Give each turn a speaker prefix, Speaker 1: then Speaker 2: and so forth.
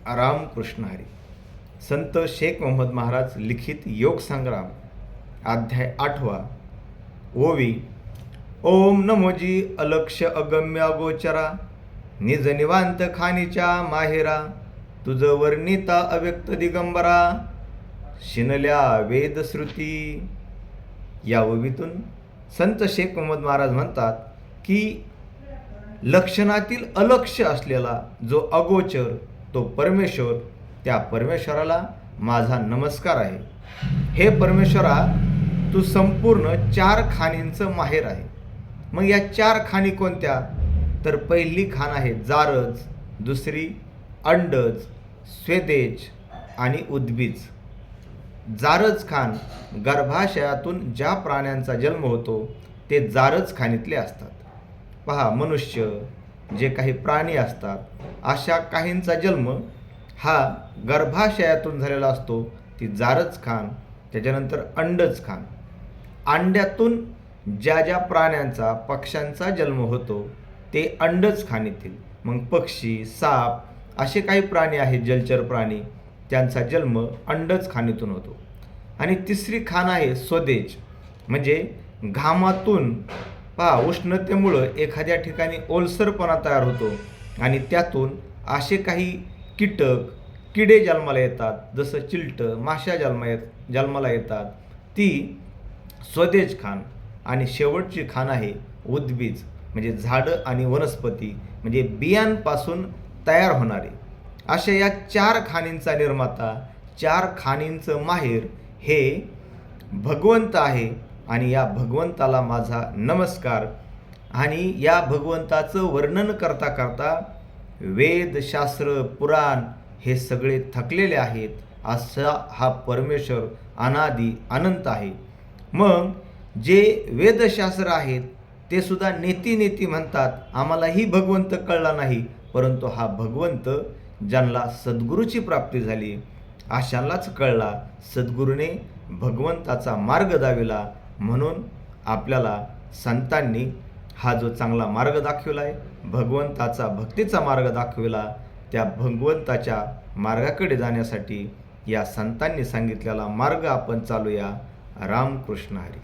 Speaker 1: रामकृष्ण हरी. संत शेख मोहम्मद महाराज लिखित योग संग्राम अध्याय 8. ओवी. ओम नमोजी अलक्ष अगम्य अगोचरा, निज निवांत खानीच्या माहेरा, तुझ वर्णिता अव्यक्त दिगंबरा, शिनल्या वेदश्रुती. या ओवीतून संत शेख मोहम्मद महाराज म्हणतात की लक्षणातील अलक्ष्य असलेला जो अगोचर तो परमेश्वर, त्या परमेश्वराला माझा नमस्कार आहे. हे परमेश्वरा, तू संपूर्ण 4 खाणींचं माहेर आहे. मग या 4 खाणी कोणत्या? तर पहिली खाण आहे जारज, दुसरी अंडज, स्वेदेज आणि उद्बीज. जारज खाण गर्भाशयातून ज्या प्राण्यांचा जन्म होतो ते जारज खाणीतले असतात. पहा, मनुष्य, जे काही प्राणी असतात, अशा काहींचा जन्म हा गर्भाशयातून झालेला असतो, ती जारज खाण. त्याच्यानंतर अंडज खाण. अंड्यातून ज्या ज्या प्राण्यांचा, पक्ष्यांचा जन्म होतो ते अंडज खाणीतील. मग पक्षी, साप असे काही प्राणी आहेत, जलचर प्राणी, त्यांचा जन्म अंडज खाणीतून होतो. आणि तिसरी खाण आहे स्वदेज, म्हणजे घामातून. पहा, उष्णतेमुळं एखाद्या ठिकाणी ओलसरपणा तयार होतो आणि त्यातून असे काही कीटक, किडे जन्माला येतात, जसं चिलटं, माश्या जन्माला येतात, ती स्वदेज खाण. आणि शेवटची खाण आहे उद्बीज, म्हणजे झाडं आणि वनस्पती, म्हणजे बियांपासून तयार होणारे. अशा या 4 खाणींचा निर्माता, 4 खाणींचं माहेर हे भगवंत आहे. आणि या भगवंताला माझा नमस्कार. आणि या भगवंताचं वर्णन करता करता वेद, शास्त्र, पुराण हे सगळे थकलेले आहेत. असा हा परमेश्वर अनादी अनंत आहे. मग जे वेदशास्त्र आहेत ते सुद्धा नेती म्हणतात, आम्हालाही भगवंत कळला नाही, परंतु हा भगवंत ज्यांना सद्गुरूची प्राप्ती झाली अशांनाच कळला. सद्गुरूने भगवंताचा मार्ग दाविला, म्हणून आपल्याला संतांनी हा जो चांगला मार्ग दाखविला आहे, भगवंताचा भक्तीचा मार्ग दाखविला, त्या भगवंताच्या मार्गाकडे जाण्यासाठी या संतांनी सांगितलेला मार्ग आपण चालूया. रामकृष्ण हरी.